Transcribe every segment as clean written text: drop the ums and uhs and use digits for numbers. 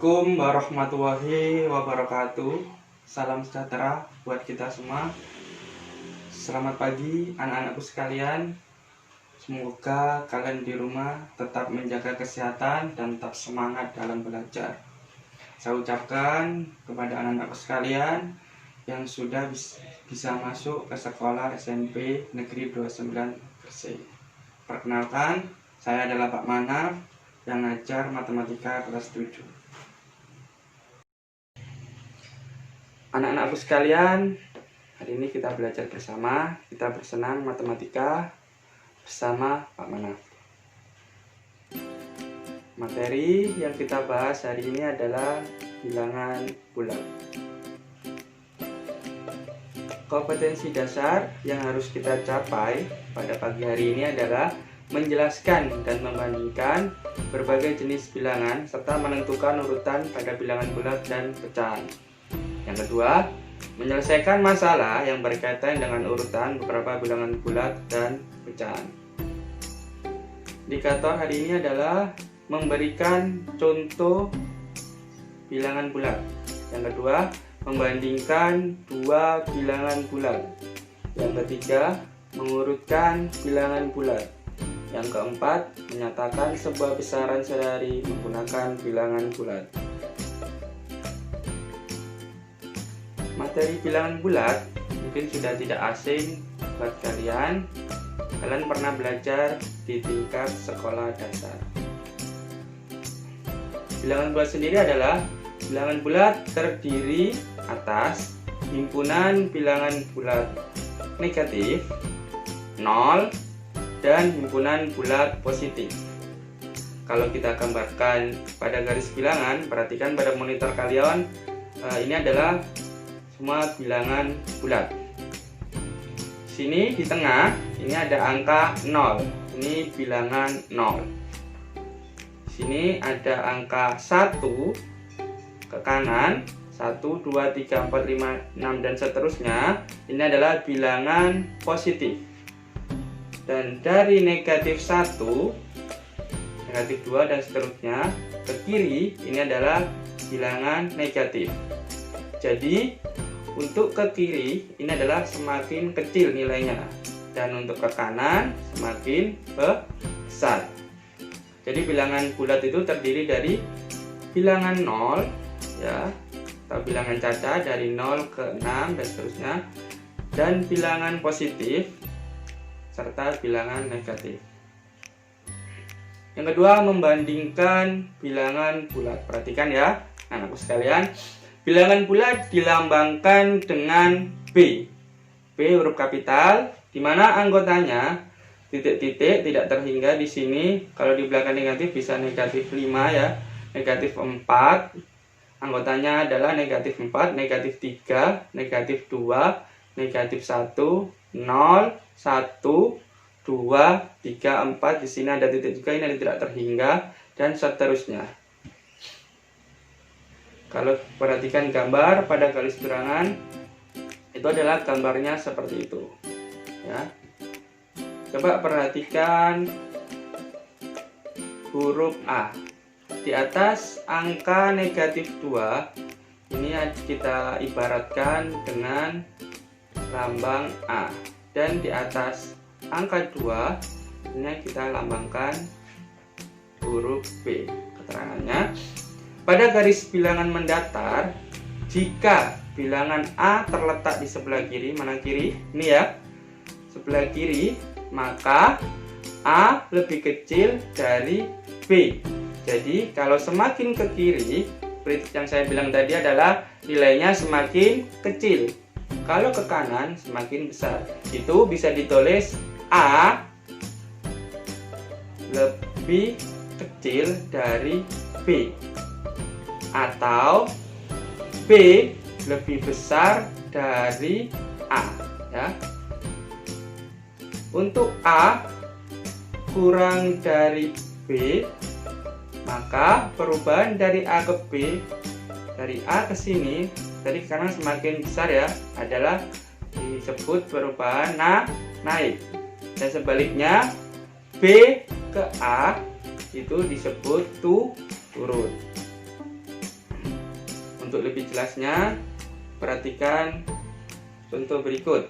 Assalamualaikum warahmatullahi wabarakatuh. Salam sejahtera buat kita semua. Selamat pagi anak-anakku sekalian. Semoga kalian di rumah tetap menjaga kesehatan dan tetap semangat dalam belajar. Saya ucapkan kepada anak-anakku sekalian yang sudah bisa masuk ke sekolah SMP Negeri 29 Gresik. Perkenalkan, saya adalah Pak Manaf yang ngajar matematika kelas 7. Anak-anakku sekalian, hari ini kita belajar bersama, kita bersenang matematika bersama Pak Manaf. Materi yang kita bahas hari ini adalah bilangan bulat. Kompetensi dasar yang harus kita capai pada pagi hari ini adalah menjelaskan dan membandingkan berbagai jenis bilangan serta menentukan urutan pada bilangan bulat dan pecahan. Yang kedua, menyelesaikan masalah yang berkaitan dengan urutan beberapa bilangan bulat dan pecahan. Indikator hari ini adalah memberikan contoh bilangan bulat. Yang kedua, membandingkan dua bilangan bulat. Yang ketiga, mengurutkan bilangan bulat. Yang keempat, menyatakan sebuah besaran sehari menggunakan bilangan bulat. Materi bilangan bulat mungkin sudah tidak asing buat kalian. Kalian pernah belajar di tingkat sekolah dasar. Bilangan bulat sendiri adalah bilangan bulat terdiri atas himpunan bilangan bulat negatif, 0, dan himpunan bulat positif. Kalau kita gambarkan pada garis bilangan, perhatikan pada monitor kalian, ini adalah semua bilangan bulat. Sini di tengah ini ada angka 0, ini bilangan 0. Sini ada angka 1 ke kanan, 1, 2, 3, 4, 5, 6 dan seterusnya. Ini adalah bilangan positif. Dan dari negatif 1, negatif 2 dan seterusnya ke kiri ini adalah bilangan negatif. Jadi untuk ke kiri ini adalah semakin kecil nilainya, dan untuk ke kanan semakin besar. Jadi bilangan bulat itu terdiri dari bilangan 0 ya, atau bilangan caca dari 0 ke 6 dan seterusnya, dan bilangan positif serta bilangan negatif. Yang kedua, membandingkan bilangan bulat. Perhatikan ya anakku sekalian, bilangan bulat dilambangkan dengan B. B huruf kapital, di mana anggotanya titik-titik tidak terhingga di sini. Kalau di belakang negatif bisa negatif 5 ya, negatif 4. Anggotanya adalah negatif 4, negatif 3, negatif 2, negatif 1, 0, 1, 2, 3, 4. Di sini ada titik juga, ini ada tidak terhingga, dan seterusnya. Kalau perhatikan gambar pada garis bilangan, itu adalah gambarnya seperti itu ya. Coba perhatikan huruf A. Di atas angka negatif 2 ini kita ibaratkan dengan lambang A, dan di atas angka 2 ini kita lambangkan huruf B. Keterangannya, pada garis bilangan mendatar, jika bilangan A terletak di sebelah kiri, mana kiri? Ini ya, sebelah kiri, maka A lebih kecil dari B. Jadi kalau semakin ke kiri, yang saya bilang tadi adalah nilainya semakin kecil. Kalau ke kanan semakin besar. Itu bisa ditulis A lebih kecil dari B, atau B lebih besar dari A ya. Untuk A kurang dari B, maka perubahan dari A ke B, dari A ke sini, dari kanan semakin besar ya, adalah disebut perubahan naik. Dan sebaliknya, B ke A itu disebut turun. Untuk lebih jelasnya, perhatikan contoh berikut.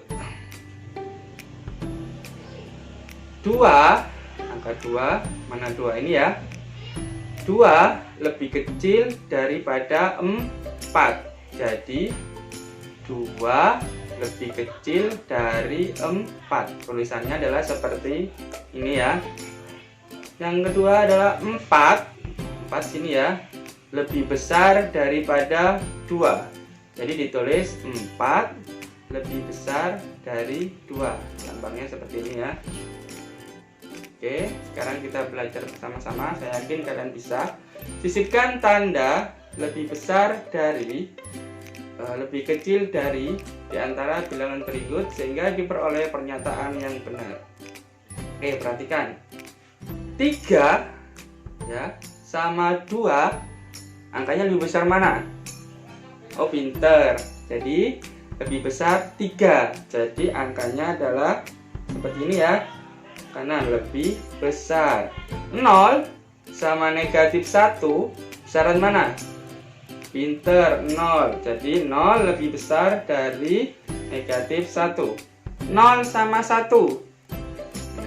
2, angka 2, mana 2 ini ya? 2 lebih kecil daripada 4. Jadi 2 lebih kecil dari 4. Tulisannya adalah seperti ini ya. Yang kedua adalah 4 sini ya, lebih besar daripada 2. Jadi ditulis 4 lebih besar dari 2. Lambangnya seperti ini ya. Oke, sekarang kita belajar bersama-sama. Saya yakin kalian bisa. Sisipkan tanda lebih besar dari, lebih kecil dari di antara bilangan berikut sehingga diperoleh pernyataan yang benar. Oke, perhatikan. 3 ya sama 2, angkanya lebih besar mana? Oh, pinter. Jadi lebih besar 3. Jadi angkanya adalah seperti ini ya, karena lebih besar. 0 sama negatif 1, besaran mana? Pinter, 0. Jadi 0 lebih besar dari negatif 1. 0 sama 1,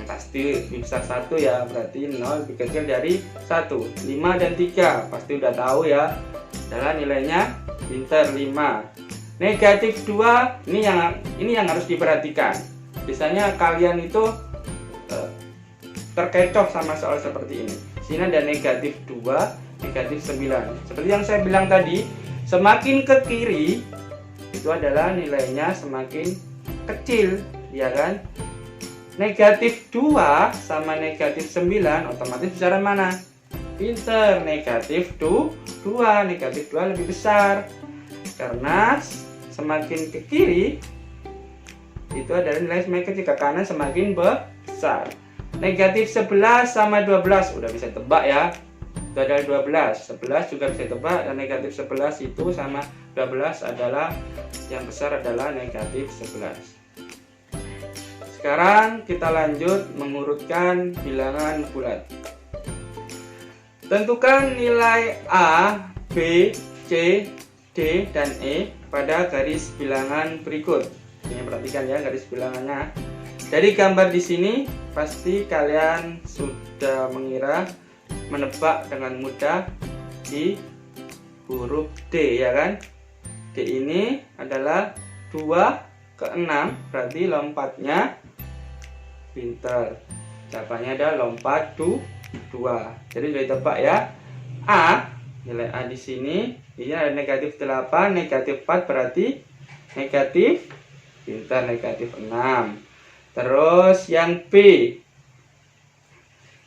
pasti lebih besar 1 ya, berarti 0 lebih kecil dari 1. 5 dan 3 pasti udah tahu ya, adalah nilainya pinter 5. Negatif 2, ini yang harus diperhatikan. Biasanya kalian itu terkecoh sama soal seperti ini. Sini ada negatif 2, negatif 9. Seperti yang saya bilang tadi, semakin ke kiri itu adalah nilainya semakin kecil, ya kan? Negatif 2 sama negatif 9 otomatis besaran mana? Pinter, negatif 2. Negatif 2 lebih besar. Karena semakin ke kiri itu adalah nilai semakin kecil, ke kanan semakin besar. Negatif 11 sama 12 udah bisa tebak ya. Itu adalah 12. 11 juga bisa tebak, dan negatif 11 itu sama 12 adalah yang besar adalah negatif 11. Sekarang kita lanjut mengurutkan bilangan bulat. Tentukan nilai A, B, C, D, dan E pada garis bilangan berikut. Ini perhatikan ya garis bilangannya. Dari gambar di sini pasti kalian sudah menebak dengan mudah di huruf D, ya kan? D ini adalah 2 ke 6, berarti lompatnya pinter. Jawabannya ada lompat 2. Jadi sudah ditebak ya. A, nilai A di sini ini ada negatif 8, negatif 4 berarti negatif, pinter, negatif 6. Terus yang B.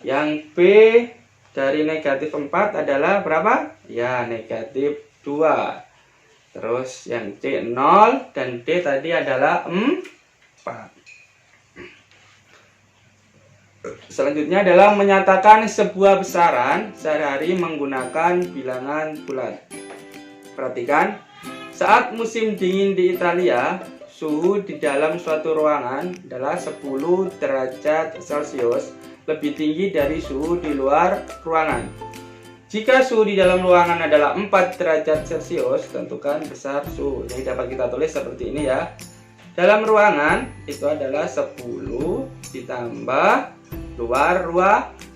Yang B dari negatif 4 adalah berapa? Ya, negatif 2. Terus yang C 0 dan D tadi adalah 4. Selanjutnya adalah menyatakan sebuah besaran sehari-hari menggunakan bilangan bulat. Perhatikan, saat musim dingin di Italia, suhu di dalam suatu ruangan adalah 10 derajat Celcius lebih tinggi dari suhu di luar ruangan. Jika suhu di dalam ruangan adalah 4 derajat Celcius, tentukan besar suhu. Jadi dapat kita tulis seperti ini ya. Dalam ruangan itu adalah 10 ditambah luar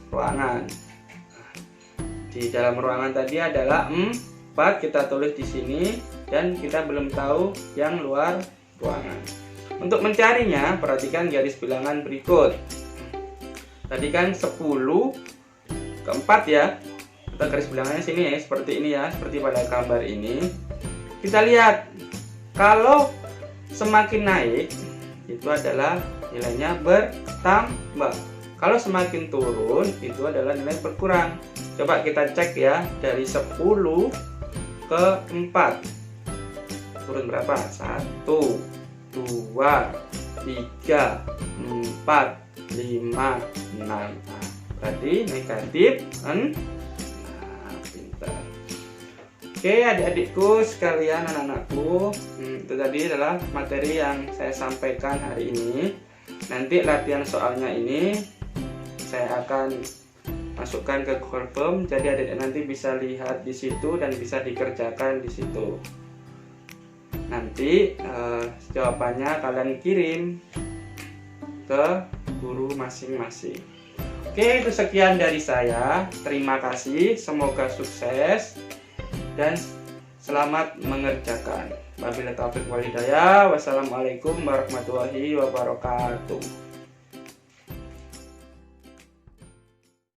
ruangan. Di dalam ruangan tadi adalah 4, kita tulis di sini, dan kita belum tahu yang luar ruangan. Untuk mencarinya, perhatikan garis bilangan berikut. Tadi kan 10 ke 4 ya. Kita garis bilangannya sini ya, seperti ini ya, seperti pada gambar ini. Kita lihat, kalau semakin naik itu adalah nilainya bertambah. Kalau semakin turun itu adalah nilai berkurang. Coba kita cek ya, dari 10 ke 4 turun berapa? 1, 2, 3, 4, 5, 6. Berarti negatif 6. Pintar. Oke adik-adikku sekalian, anak-anakku, itu tadi adalah materi yang saya sampaikan hari ini. Nanti latihan soalnya ini saya akan masukkan ke Google Form, jadi adik nanti bisa lihat di situ dan bisa dikerjakan di situ. Nanti jawabannya kalian kirim ke guru masing-masing. Oke, itu sekian dari saya. Terima kasih, semoga sukses dan selamat mengerjakan. Wabillahi taufiq wal hidayah. Wassalamualaikum warahmatullahi wabarakatuh.